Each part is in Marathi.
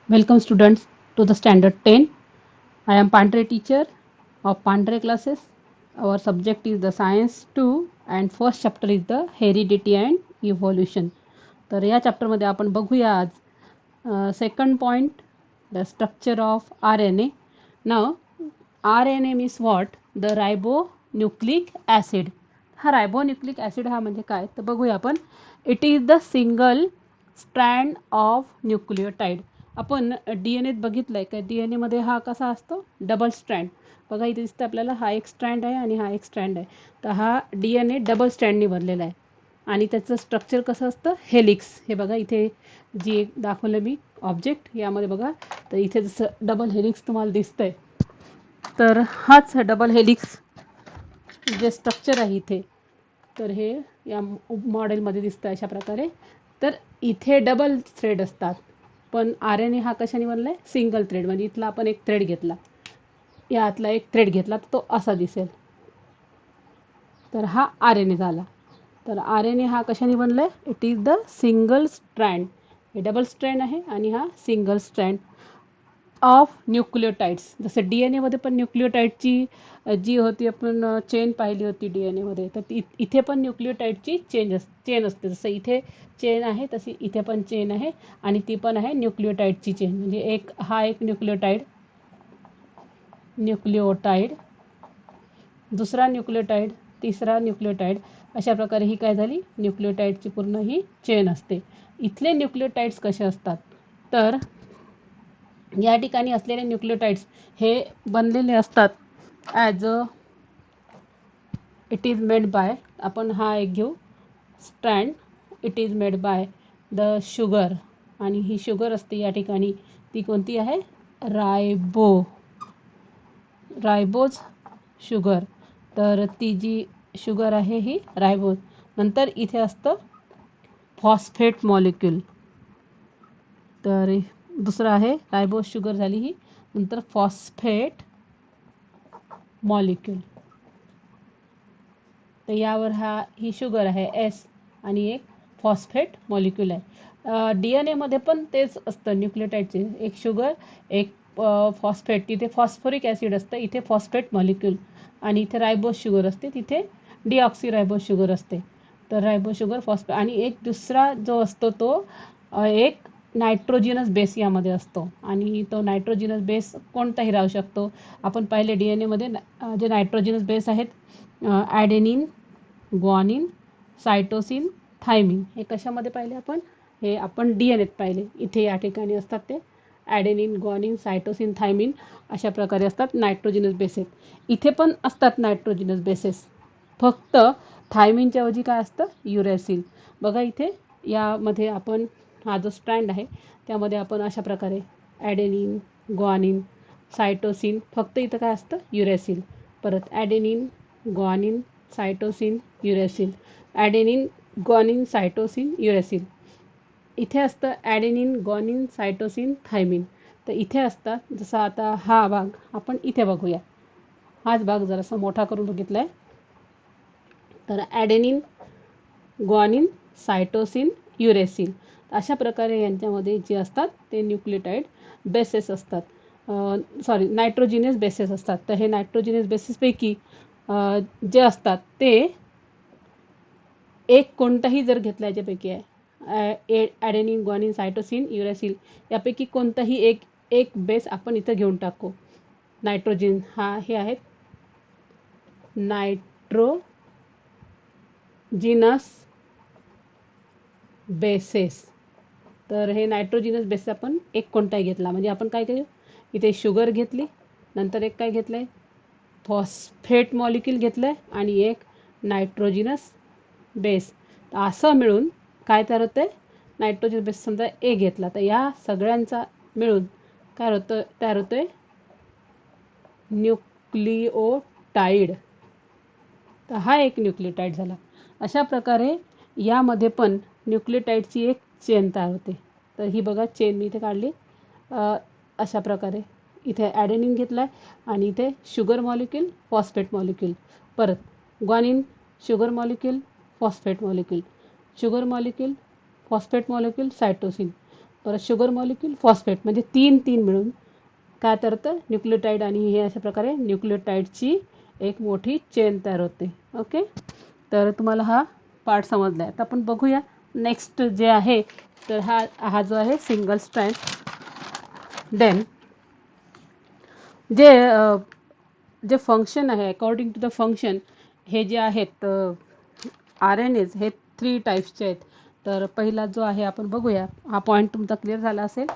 Welcome students to the standard 10. I am Pandre teacher of Pandre classes. Our subject is the science 2 and first chapter is the heredity and evolution. तर या चॅप्टरमध्ये आपण बघूया आज second point the structure of R N A. नाव R N A means what the ribonucleic acid. हा रायबोन्यूक्लिक ॲसिड हा म्हणजे काय तर बघूया आपण. It is the single strand of nucleotide. आपण डी एन एत बघितलं आहे का, डी एन एमध्ये हा कसा असतो डबल स्ट्रँड. बघा इथे दिसतं आपल्याला हा एक स्ट्रँड आहे आणि हा एक स्ट्रँड आहे. तर हा डी एन ए डबल स्ट्रँडने बनलेला आहे आणि त्याचं स्ट्रक्चर कसं असतं हेलिक्स. हे बघा इथे जी एक दाखवलं मी ऑब्जेक्ट यामध्ये बघा, तर इथे जसं डबल हेलिक्स तुम्हाला दिसतंय, तर हाच डबल हेलिक्स जे स्ट्रक्चर आहे इथे, तर हे या मॉडेलमध्ये दिसतं अशा प्रकारे. तर इथे डबल थ्रेड असतात, पण आर एन ए हा कशाने बनला आहे सिंगल थ्रेड. म्हणजे इथला आपण एक थ्रेड घेतला, यातला एक थ्रेड घेतला तर तो असा दिसेल, तर हा आर एन ए झाला. तर आर एन ए हा कशाने बनला आहे, it is the single strand. हे डबल स्ट्रँड आहे आणि हा सिंगल स्ट्रँड ऑफ न्यूक्लियोटाइड्स. जसं डी एन एमध्ये पण न्यूक्लियोटाइडची जी होती आपण चेन पाहिली होती डी एन एमध्ये, तर इथे पण न्यूक्लियोटाइडची चेन असते. जसं इथे चेन आहे तशी इथे पण चेन आहे आणि ती पण आहे न्यूक्लियोटाइडची चेन. म्हणजे हा एक न्यूक्लियोटाइड, दुसरा न्यूक्लियोटाइड, तिसरा न्यूक्लियोटाइड, अशा प्रकारे ही काय झाली न्यूक्लियोटाइडची पूर्ण ही चेन असते. इथले न्यूक्लियोटाइड्स कसे असतात तर या ठिकाणी असलेले न्यूक्लियोटाइड्स हे बनलेले असतात as a it is made by, आपण हा एक घेऊ strand, it is made by the sugar. आणि ही शुगर असते या ठिकाणी, ती कोणती आहे रायबोज शुगर. तर ती जी शुगर आहे ही रायबोज. नंतर इथे असतं फॉस्फेट मॉलिक्यूल. तर दुसरं आहे रायबोज शुगर झाली ही, नंतर फॉस्फेट मॉलिक्यूल. तर यावर ही शुगर आहे एस आणि एक फॉस्फेट मॉलिक्यूल आहे. डी एन एमध्ये पण तेच असतं न्यूक्लियोटाइडचे, एक शुगर एक फॉस्फेट. तिथे फॉस्फोरिक ॲसिड असतं, इथे फॉस्फेट मॉलिक्यूल. आणि इथे रायबोज शुगर असते, तिथे डिऑक्सी रायबोज शुगर असते. तर रायबोज शुगर फॉस्फेट आणि एक दुसरा जो असतो तो एक नायट्रोजिनस बेस यामध्ये असतो. आणि तो नायट्रोजिनस बेस कोणताही राहू शकतो. आपण पाहिले डी एन एमध्ये जे नायट्रोजिनस बेस आहेत ॲडेनिन, ग्वानिन, सायटोसिन, थायमिन. हे कशामध्ये पाहिले आपण, हे आपण डी एन एत पाहिले. इथे या ठिकाणी असतात ते ॲडेनिन, ग्वानिन, सायटोसिन, थायमिन अशा प्रकारे असतात नायट्रोजिनस बेसेस. इथे पण असतात नायट्रोजिनस बेसेस, फक्त थायमिनच्या ऐवजी काय असतं युरॅसिल. बघा इथे यामध्ये आपण हा जो स्ट्रँड आहे त्यामध्ये आपण अशा प्रकारे ॲडेनिन, ग्वानिन, सायटोसिन, फक्त इथं काय असतं युरॅसिल. परत ॲडेनिन, ग्वानिन, सायटोसिन, युरॅसिल, ॲडेनिन, ग्वानिन, सायटोसिन, युरॅसिल. इथे असतं ॲडेनिन, ग्वानिन, सायटोसिन, थायमिन. तर इथे असतात, जसं आता हा भाग आपण इथे बघूया. हाच भाग जरासा मोठा करून बघितला आहे. तर ॲडेनिन, ग्वानिन, सायटोसिन, युरॅसिल. अशा प्रकारे यांच्यामध्ये जे असतात ते न्यूक्लियोटाइड बेसेस असतात, सॉरी नायट्रोजिनस बेसेस असतात. तर हे नायट्रोजिनस बेसेसपैकी जे असतात ते एक कोणताही जर घेतला याच्यापैकी आहे ॲडेनिन, ग्वानिन, सायटोसिन, युरॅसिल यापैकी कोणताही एक बेस आपण इथं घेऊन टाकू. नायट्रोजिन हे आहेत नायट्रोजिनस बेसेस. तर हे नायट्रोजिनस बेस आपण एक कोणताही घेतला म्हणजे आपण काय केलं, इथे शुगर घेतली, नंतर एक काय घेतलं आहे फॉस्फेट मॉलिक्यूल घेतलं आहे आणि एक नायट्रोजिनस बेस. असं मिळून काय तयार होतं आहे नायट्रोजन बेस. समजा ए घेतला तर या सगळ्यांचा मिळून काय तयार होतं आहे न्यूक्लिओटाइड. तर हा एक न्यूक्लियोटाइड झाला. अशा प्रकारे यामध्ये पण न्यूक्लियोटाइडची एक चेन तयार होते. तर ही बघा चेन मी इथे काढली. अशा प्रकारे इथे ॲडेनिन घेतला आहे आणि इथे शुगर मॉलिक्यूल, फॉस्फेट मॉलिक्यूल, परत guanine, sugar molecule, phosphate molecule, sugar molecule, phosphate molecule, cytosine, परत शुगर मॉलिक्यूल फॉस्फेट, म्हणजे तीन तीन मिळून काय ठरतं न्यूक्लियोटाईड, आणि हे अशा प्रकारे न्यूक्लियोटाईडची एक मोठी चेन तयार होते. ओके, तर तुम्हाला हा पार्ट समजला आहे. आता आपण बघूया नेक्स्ट जे आहे, तर हा जो आहे सिंगल स्ट्रँड. देन जे जे फंक्शन आहे अकॉर्डिंग टू द फंक्शन, हे जे आहेत आर एन एज हे 3 टाईप्सचे आहेत. तर पहिला जो आहे आपण बघूया, हा पॉईंट तुमचा क्लिअर झाला असेल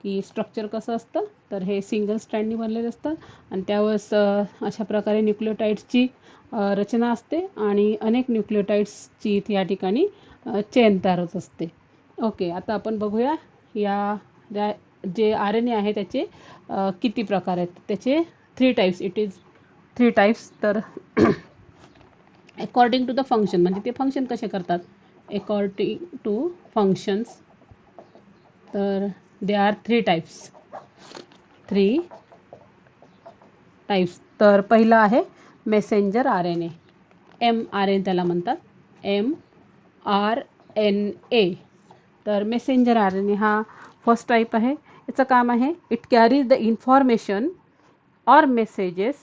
की स्ट्रक्चर कसं असतं. तर हे सिंगल स्ट्रँडनी बनलेलं असतं आणि त्यावर अशा प्रकारे न्यूक्लियोटाईड्सची रचना असते आणि अनेक न्यूक्लियोटाईड्सची या ठिकाणी चेन तयार होत असते. ओके, आता आपण बघूया या जे आर एन ए आहे त्याचे किती प्रकार आहेत. त्याचे 3 टाईप्स, इट इज 3 टाईप्स. तर अकॉर्डिंग टू द फंक्शन, म्हणजे ते फंक्शन कसे करतात अकॉर्डिंग टू फंक्शन्स. तर दे आर 3 टाईप्स. तर पहिला आहे messenger R N A, M R N त्याला म्हणतात, mRNA. तर मेसेंजर आर एन ए हा फर्स्ट टाईप आहे. याचं काम आहे it carries the information or messages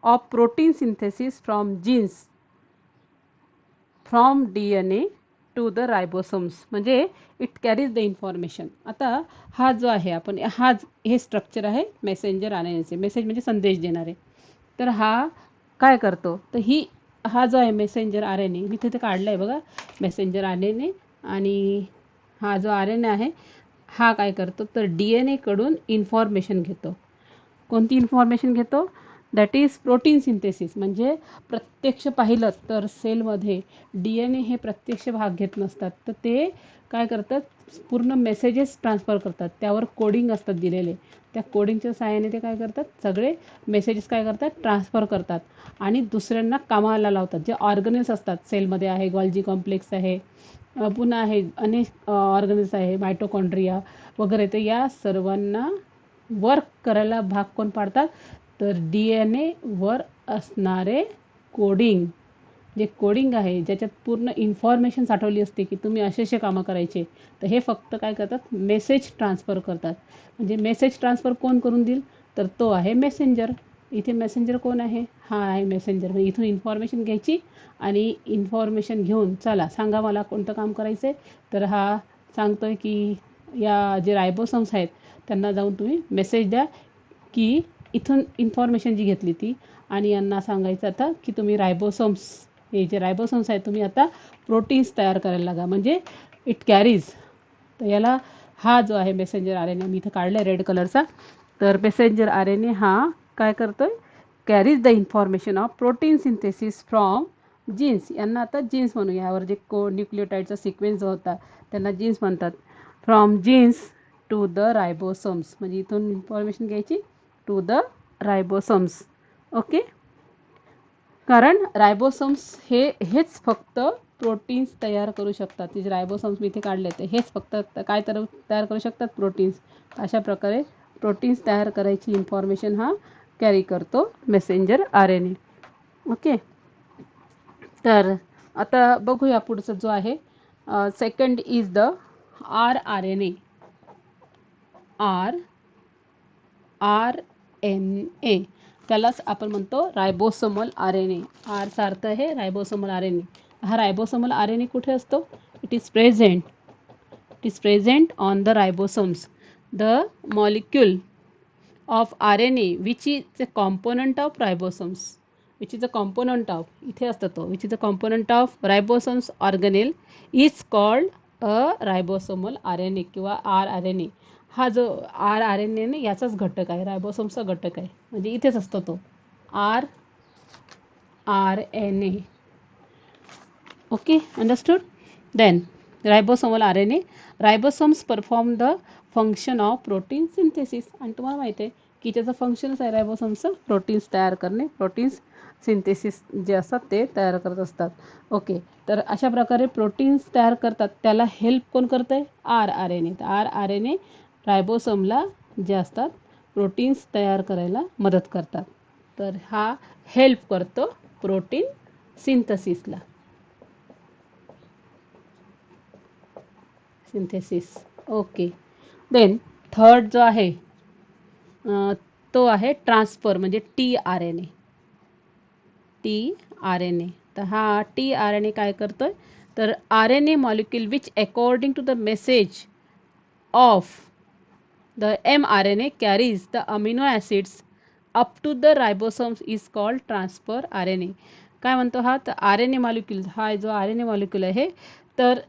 of protein synthesis from genes from DNA to the ribosomes, म्हणजे इट कॅरीज द इन्फॉर्मेशन. आता हा जो आहे आपण हे स्ट्रक्चर आहे मेसेंजर आर एन एचे. मेसेज म्हणजे संदेश देणारे. तर हा काय करतो, तर हा जो आहे मेसेंजर आर एन ए, मी तिथे काढलं आहे बघा मेसेंजर आर एन ए. आणि हा जो आर एन ए आहे हा काय करतो, तर डी एन एकडून इन्फॉर्मेशन घेतो. कोणती इन्फॉर्मेशन घेतो, दॅट इज प्रोटीन सिंथेसिस. म्हणजे प्रत्यक्ष पाहिलं तर सेलमध्ये डी एन ए हे प्रत्यक्ष भाग घेत नसतात, तर ते काय करतात पूर्ण मेसेजेस ट्रान्सफर करतात. त्यावर कोडिंग असतात दिलेले, त्या कोडिंगच्या सहाय्याने ते काय करतात सगळे मेसेजेस काय करतात ट्रान्सफर करतात आणि दुसऱ्यांना कामाला लावतात. जे ऑर्गनेल्स असतात सेलमध्ये आहे, गॉल्जी कॉम्प्लेक्स आहे, पुन्हा आहे अनेक ऑर्गनेल्स आहे, मायटोकॉन्ड्रिया वगैरे. तर या सर्वांना वर्क करायला भाग कोण पाडतात, तर डी एन ए वर असणारे कोडिंग. जे कोडिंग आहे ज्याच्यात पूर्ण इन्फॉर्मेशन साठवली असते की तुम्ही असे कामं करायचे, तर हे फक्त काय करतात मेसेज ट्रान्सफर करतात. म्हणजे मेसेज ट्रान्सफर कोण करून देईल, तर तो आहे मेसेंजर. इथे मेसेंजर कोण आहे, हा आहे मेसेंजर. म्हणजे इथून इन्फॉर्मेशन घ्यायची आणि इन्फॉर्मेशन घेऊन चला सांगा मला कोणतं काम करायचं आहे. तर हा सांगतोय की या जे रायबोसोम्स आहेत त्यांना जाऊन तुम्ही मेसेज द्या की इथून इन्फॉर्मेशन जी घेतली ती, आणि यांना सांगायचं आता की तुम्ही रायबोसोम्स, हे जे रायबोसोम्स आहेत तुम्ही आता प्रोटीन्स तयार करायला लागा. म्हणजे इट कॅरीज. तर याला हा जो आहे मेसेंजर आर एन ए, मी इथं काढलं आहे रेड कलरचा. तर मेसेंजर आर एन ए हा काय करतोय, carries the information of protein synthesis from genes. यांना आता जीन्स म्हणू, यावर जे न्यूक्लियोटाईडचा सिक्वेन्स जो होता त्यांना जीन्स म्हणतात. फ्रॉम जीन्स टू द रायबोसोम्स, म्हणजे इथून इन्फॉर्मेशन घ्यायची टू द रायबोसोम्स. ओके, कारण रायबोसोम्स हेच फक्त प्रोटीन्स तयार करू शकतात. जे रायबोसोम्स मी इथे काढले ते हेच फक्त काय तयार करू शकतात, प्रोटीन्स. अशा प्रकारे प्रोटीन्स तयार करायची इन्फॉर्मेशन हा कॅरी करतो messenger R N A. Okay, तर आता बघूया पुढचं जो आहे second is the R R N A. R N A त्यालाच आपण म्हणतो रायबोसोमल आर एन ए. आरचा अर्थ आहे रायबोसोमल आर एन ए. हा रायबोसोमल आर एन ए कुठे असतो, it is present on the ribosomes. The molecule of R N A which is a component of ribosomes, which is a component of, इथे असतो तो, which is a component of ribosomes organelle is called a ribosomal R N A किंवा आर आर एन ए. हा जो आर आर एन ए याचाच घटक आहे, रायबोसोम्सचा घटक आहे, म्हणजे इथेच असतो तो R R N A. Okay, understood. Then ribosomal R N A. Ribosomes perform the function of protein synthesis. आणि तुम्हाला माहिती आहे की त्याचं फंक्शनच आहे रायबोसोम्सचं प्रोटीन्स तयार करणे. प्रोटीन्स सिंथेसिस जे असतात ते तयार करत असतात. ओके, तर अशा प्रकारे प्रोटीन्स तयार करतात, त्याला हेल्प कोण करतं आहे, आर आर एन ए. तर आर आर एन ए रायबोसोमला जे असतात प्रोटीन्स तयार करायला मदत करतात. तर हा हेल्प करतो प्रोटीन सिंथेसिसला. सिंथेसिस. ओके, देन थर्ड जो आहे तो आहे ट्रान्सफर म्हणजे tRNA. tRNA. तर हा tRNA काय करतोय, तर RNA molecule which according to the message of the mRNA carries the amino acids up to the ribosomes is called transfer RNA. काय म्हणतो हा, तर RNA मॉलिक्यूल, हा जो RNA मॉलिक्यूल आहे, तर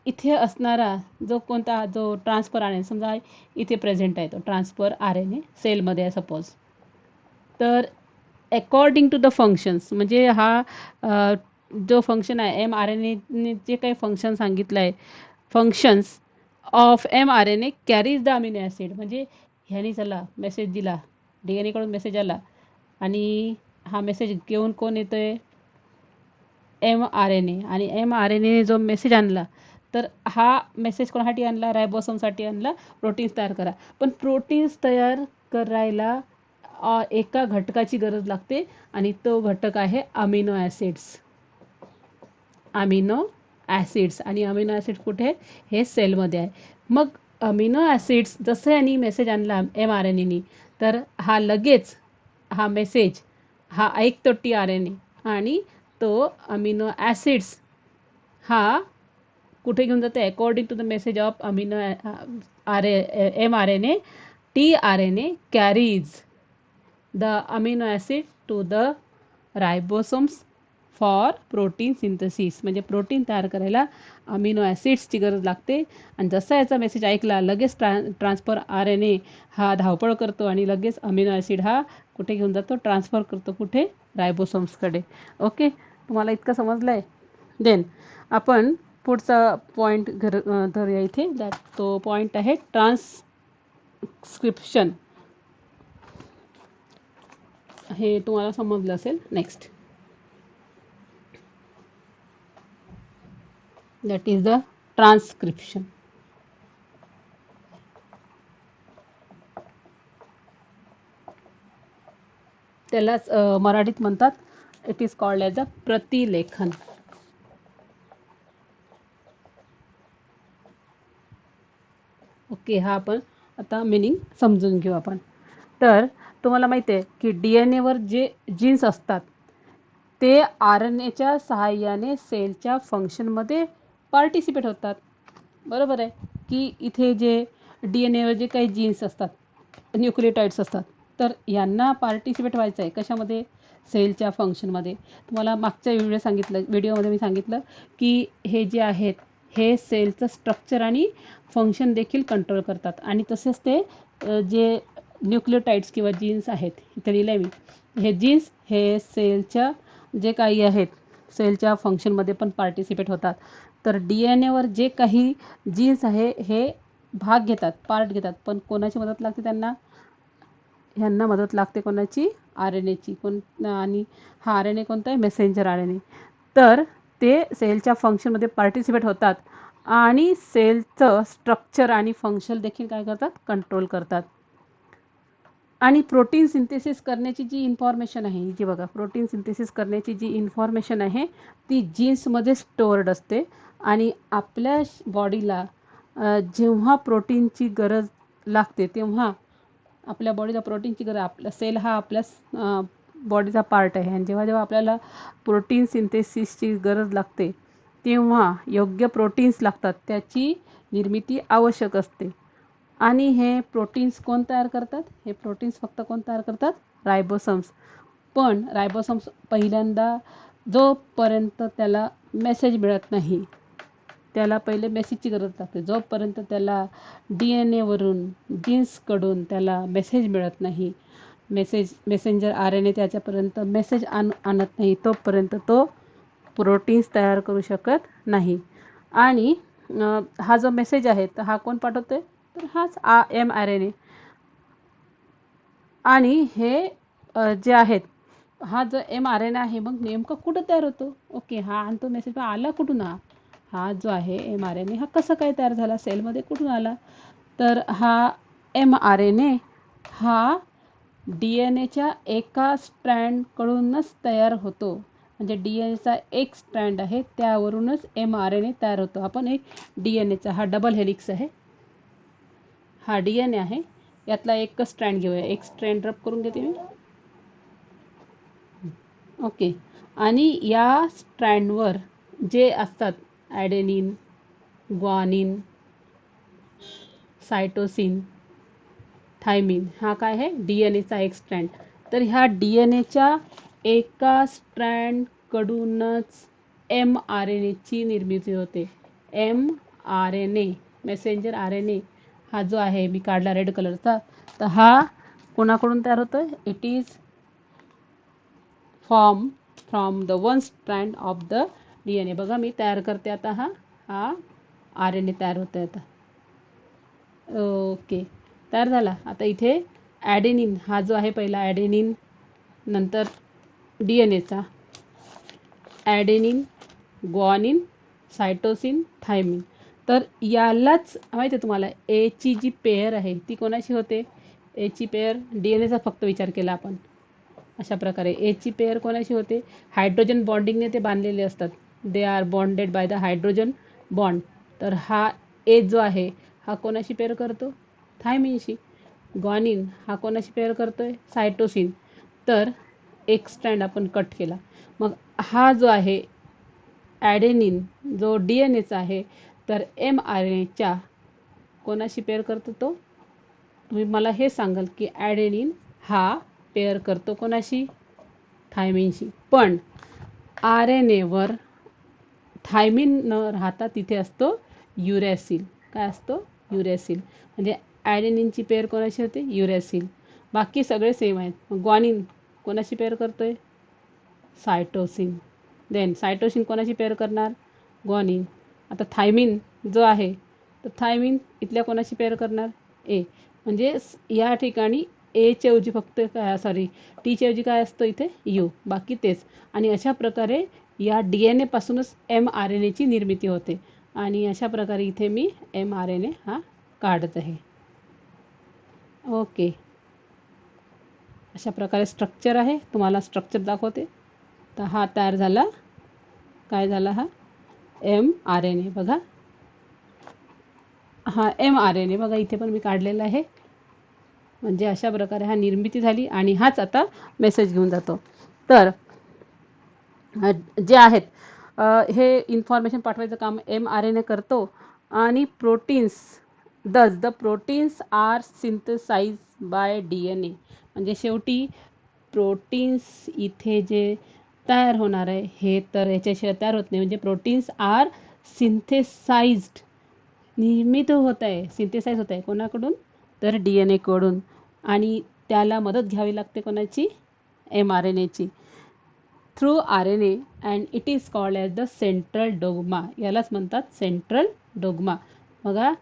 इथे असणारा जो कोणता जो ट्रान्सफर RNA, समजा इथे प्रेझेंट आहे तो ट्रान्सफर RNA सेलमध्ये आहे सपोज, तर अकॉर्डिंग टू द फंक्शन्स, म्हणजे हा जो फंक्शन आहे mRNA जे काही फंक्शन सांगितलं आहे, functions of mRNA carries the amino acid, म्हणजे ह्यानी चला मेसेज दिला, DNA कडून मेसेज आला आणि हा मेसेज घेऊन कोण येतोय, mRNA, आणि mRNA जो मेसेज आणला, तर हा मेसेज कोणासाठी आणला, रायबोसोमसाठी आणला, प्रोटीन्स तयार करा. पण प्रोटीन्स तयार करायला एका घटकाची गरज लागते आणि तो घटक आहे अमिनो ॲसिड्स. अमिनो ॲसिड्स, आणि अमिनो ॲसिड कुठे, हे सेलमध्ये आहे. मग अमिनो ॲसिड्स जसं यांनी मेसेज आणला mRNAनी, तर हा लगेच हा मेसेज हा ऐकतो tRNA, आणि तो अमिनो ॲसिड्स हा कुठे घेऊन जातो, according to the message of amino mRNA, tRNA carries the amino acid to the ribosomes for protein synthesis, म्हणजे प्रोटीन तयार करायला अमिनो ॲसिड्सची गरज लागते. आणि जसा याचा मेसेज ऐकला, लगेच ट्रान्सफर RNA हा धावपळ करतो आणि लगेच अमिनो ॲसिड हा कुठे घेऊन जातो, ट्रान्सफर करतो, कुठे, रायबोसोम्सकडे. ओके, तुम्हाला इतकं समजलं आहे. देन आपण पुढचा पॉईंट धरूया इथे, तो पॉईंट आहे ट्रान्सक्रिप्शन. हे तुम्हाला समजलं असेल. Next, that is the transcription. त्यालाच मराठीत म्हणतात, it is called as a प्रतिलेखन. ओके, हा आपण आता मिनिंग समजून घेऊ आपण. तर तुम्हाला माहिती आहे की DNA वर जे जीन्स असतात ते RNAच्या सहाय्याने सेलच्या फंक्शनमध्ये पार्टिसिपेट होतात. बरोबर आहे की इथे जे DNA वर जे काही जीन्स असतात, न्यूक्लियोटाइड्स असतात, तर यांना पार्टिसिपेट व्हायचं आहे कशामध्ये, सेलच्या फंक्शनमध्ये. तुम्हाला मागच्या व्हिडिओमध्ये मी सांगितलं की हे जे आहेत हे सेलचं स्ट्रक्चर आणि फंक्शन देखील कंट्रोल करतात. आणि तसेच ते जे न्यूक्लियोटाइड्स किंवा जीन्स आहेत, इथे लिहिलं आहे मी, हे जीन्स हे सेलच्या जे काही आहेत सेलच्या फंक्शनमध्ये पण पार्टिसिपेट होतात. तर DNA वर जे काही जीन्स आहे हे भाग घेतात, पार्ट घेतात, पण कोणाची मदत लागते त्यांना, ह्यांना मदत लागते कोणाची, RNAची. आणि हा RNA कोणता आहे, मेसेंजर RNA. तर ते सेलच्या फंक्शनमध्ये पार्टिसिपेट होतात आणि सेलचं स्ट्रक्चर आणि फंक्शन देखील काय करतात, कंट्रोल करतात. आणि प्रोटीन सिंथेसिस करण्याची जी इन्फॉर्मेशन आहे, जी बघा, प्रोटीन सिंथेसिस करण्याची जी इन्फॉर्मेशन आहे ती जीन्समध्ये स्टोअर्ड असते. आणि आपल्या बॉडीला जेव्हा प्रोटीनची गरज लागते तेव्हा आपल्या बॉडीला प्रोटीनची गरज, आपला सेल हा आपल्या बॉडीचा पार्ट आहे, आणि जेव्हा जेव्हा आपल्याला प्रोटीन सिंथेसिसची गरज लागते तेव्हा योग्य प्रोटीन्स लागतात, त्याची निर्मिती आवश्यक असते. आणि हे प्रोटीन्स कोण तयार करतात, हे प्रोटीन्स फक्त कोण तयार करतात, रायबोसोम्स. पण रायबोसोम्स पहिल्यांदा जोपर्यंत त्याला मेसेज मिळत नाही, त्याला पहिले मेसेजची गरज लागते, जोपर्यंत त्याला DNA वरून जीन्सकडून त्याला मेसेज मिळत नाही, मेसेंजर RNA त्याच्यापर्यंत मेसेज आणत नाही, तोपर्यंत तो प्रोटीन्स तयार करू शकत नाही. आणि हा जो मेसेज आहे तर हा कोण पाठवतोय, तर हाच mRNA. आणि हे जे आहेत, हा जो mRNA आहे मग नेमकं कुठं तयार होतो, ओके, हा आणि तो मेसेज आला कुठून, हा जो आहे mRNA हा कसा काय तयार झाला, सेलमध्ये कुठून आला, तर हा mRNA हा DNAच्या एका स्ट्रँडकडूनच तयार होतो. म्हणजे DNAचा एक स्ट्रँड आहे त्यावरूनच mRNA तयार होतो. आपण एक DNAचा हा डबल हेलिक्स आहे, हा DNA आहे, यातला एकच स्ट्रँड घेऊया. एक स्ट्रँड रब करून घेते मी. ओके. आणि या स्ट्रँडवर जे असतात ॲडेनिन, ग्वानिन, सायटोसिन, थायमिन, हा काय आहे DNAचा एक स्ट्रँड. तर ह्या DNAच्या एका स्ट्रँडकडूनच mRNAची निर्मिती होते. mRNA मेसेंजर RNA हा जो आहे मी काढला रेड कलरचा, तर हा कोणाकडून तयार होतोय? It is from the one strand of the DNA. बघा मी तयार करते आता. हा RNA तयार होतोय आता. ओके, तयार झाला. आता इथे ॲडेनिन हा जो आहे पहिला ॲडेनिन, नंतर DNAचा ॲडेनिन, ग्वानिन, सायटोसिन, थायमिन. तर यालाच माहिती आहे तुम्हाला एची जी पेअर आहे ती कोणाशी होते? एची पेअर DNAचा फक्त विचार केला आपण. अशा प्रकारे एची पेअर कोणाशी होते? हायड्रोजन बॉन्डिंगने ते बांधलेले असतात. They are bonded by the hydrogen bond. तर हा ए जो आहे हा कोणाशी पेअर करतो? थायमिनशी. ग्वानिन हा कोणाशी पेअर करतोय? सायटोसिन. तर एक स्ट्रँड आपण कट केला. मग हा जो आहे ॲडेनिन जो DNAचा आहे, तर mRNAच्या कोणाशी पेअर करतो तो? तुम्ही मला हे सांगाल की ॲडेनिन हा पेअर करतो कोणाशी? थायमिनशी. पण RNAवर थायमिन न राहता तिथे असतो युरॅसिल. काय असतो? युरॅसिल. म्हणजे ॲडेनिनची पेअर कोणाशी होते? युरॅसिल. बाकी सगळे सेम आहेत. मग ग्वानिन कोणाशी पेअर करतोय? सायटोसिन. देन सायटोसिन कोणाशी पेअर करणार? ग्वानिन. आता थायमिन जो आहे, तर थायमिन इथल्या कोणाशी पेअर करणार? ए. म्हणजे या ठिकाणी एच्या ऐवजी फक्त काय, सॉरी, टीच्या ऐवजी काय असतं इथे? यू. बाकी तेच. आणि अशा प्रकारे या DNA पासूनच mRNAची निर्मिती होते. आणि अशा प्रकारे इथे मी mRNA हा काढत आहे. ओके, अशा प्रकारे स्ट्रक्चर आहे. तुम्हाला स्ट्रक्चर दाखवते. तर हा तयार झाला. काय झाला? हा mRNA. बघा हा mRNA बघा इथे पण मी काढलेला आहे. म्हणजे अशा प्रकारे हा निर्मिती झाली आणि हाच आता मेसेज घेऊन जातो. तर जे आहेत हे इन्फॉर्मेशन पाठवायचं काम mRNA करतो. आणि proteins the proteins are synthesize by DNA. म्हणजे शेवटी प्रोटीन्स इथे जे तयार होणार आहे हे तर याच्याशिवाय तयार होत नाही. म्हणजे प्रोटीन्स आर सिंथेसाइज्ड, निर्मित होत आहे, सिंथेसाइज होत आहे. कोणाकडून? तर DNA कडून. आणि त्याला मदत घ्यावी लागते कोणाची? mRNAची. Through RNA and it is called as the central dogma. यालाच म्हणतात सेंट्रल डोग्मा. बघा,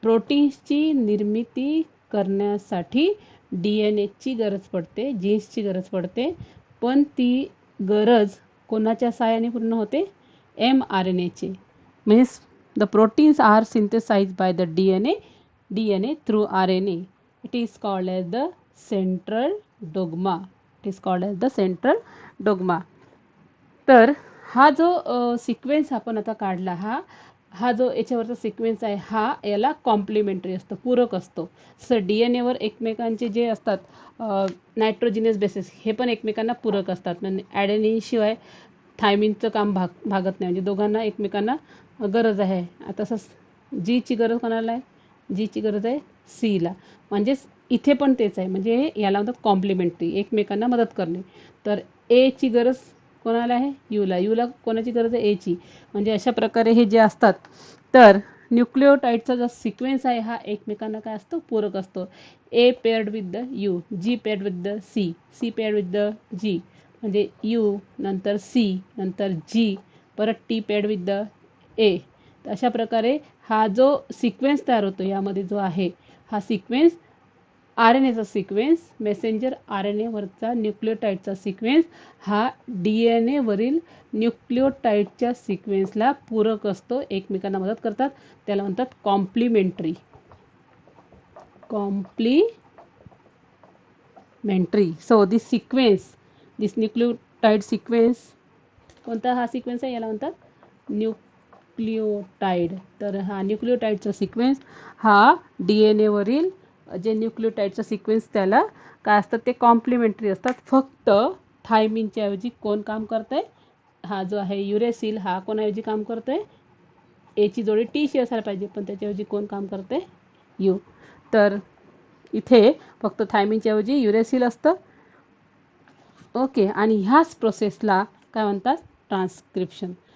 प्रोटीन्सची निर्मिती करण्यासाठी DNAची गरज पडते, जीन्सची गरज पडते. पण ती गरज कोणाच्या सहाय्याने पूर्ण होते? mRNAची. Means the proteins are synthesized by the DNA through RNA. It is called as the central dogma. It is called as the central dogma. तर हा जो सिक्वेन्स आपण आता काढला, हा जो याच्यावरचा सिक्वेन्स आहे हा याला कॉम्प्लिमेंटरी असतो, पूरक असतो. जसं DNAवर एकमेकांचे जे असतात नायट्रोजिनियस बेसिस हे पण एकमेकांना पूरक असतात. म्हणजे ॲडेनिनशिवाय थायमिनचं काम भागत नाही. म्हणजे दोघांना एकमेकांना गरज आहे. आता तसंच जीची गरज कोणाला आहे? जीची गरज आहे सीला. म्हणजेच इथे पण तेच आहे. म्हणजे याला म्हणतात कॉम्प्लिमेंटरी, एकमेकांना मदत करणे. तर एची गरज कोणाला आहे? यूला. यूला कोणाची गरज आहे? एची. म्हणजे अशा प्रकारे हे जे असतात, तर न्यूक्लिओटाईडचा जो सिक्वेन्स आहे हा एकमेकांना काय असतो? पूरक असतो. A paired with the U, G paired with the C, C paired with the G. म्हणजे यू नंतर सी नंतर जी परत T paired with the A. तर अशा प्रकारे हा जो सिक्वेन्स तयार होतो यामध्ये जो आहे हा सिक्वेन्स RNAचा सिक्वेन्स, मेसेंजर RNAवरचा न्यूक्लिओटाईडचा सिक्वेन्स हा DNAवरील न्यूक्लिओटाईडच्या सिक्वेन्सला पूरक असतो, एकमेकांना मदत करतात. त्याला म्हणतात complementary. So this sequence, this nucleotide sequence, कोणता हा सिक्वेन्स आहे? याला म्हणतात न्यूक्लिओटाईड. तर हा न्यूक्लिओटाईडचा सिक्वेन्स हा DNA वरील जे न्यूक्लिओटाईडचा सिक्वेन्स त्याला काय असतात ते कॉम्प्लिमेंटरी असतात. फक्त थायमिनच्या ऐवजी कोण काम करतंय, हा जो आहे युरेसिल हा कोणाऐवजी काम करतोय, एची जोडी टीशी असायला पाहिजे पण त्याच्याऐवजी कोण काम करते, यू. तर इथे फक्त थायमिनच्या ऐवजी युरेसिल असतं. ओके, आणि ह्याच प्रोसेसला काय म्हणतात, ट्रान्सक्रिप्शन.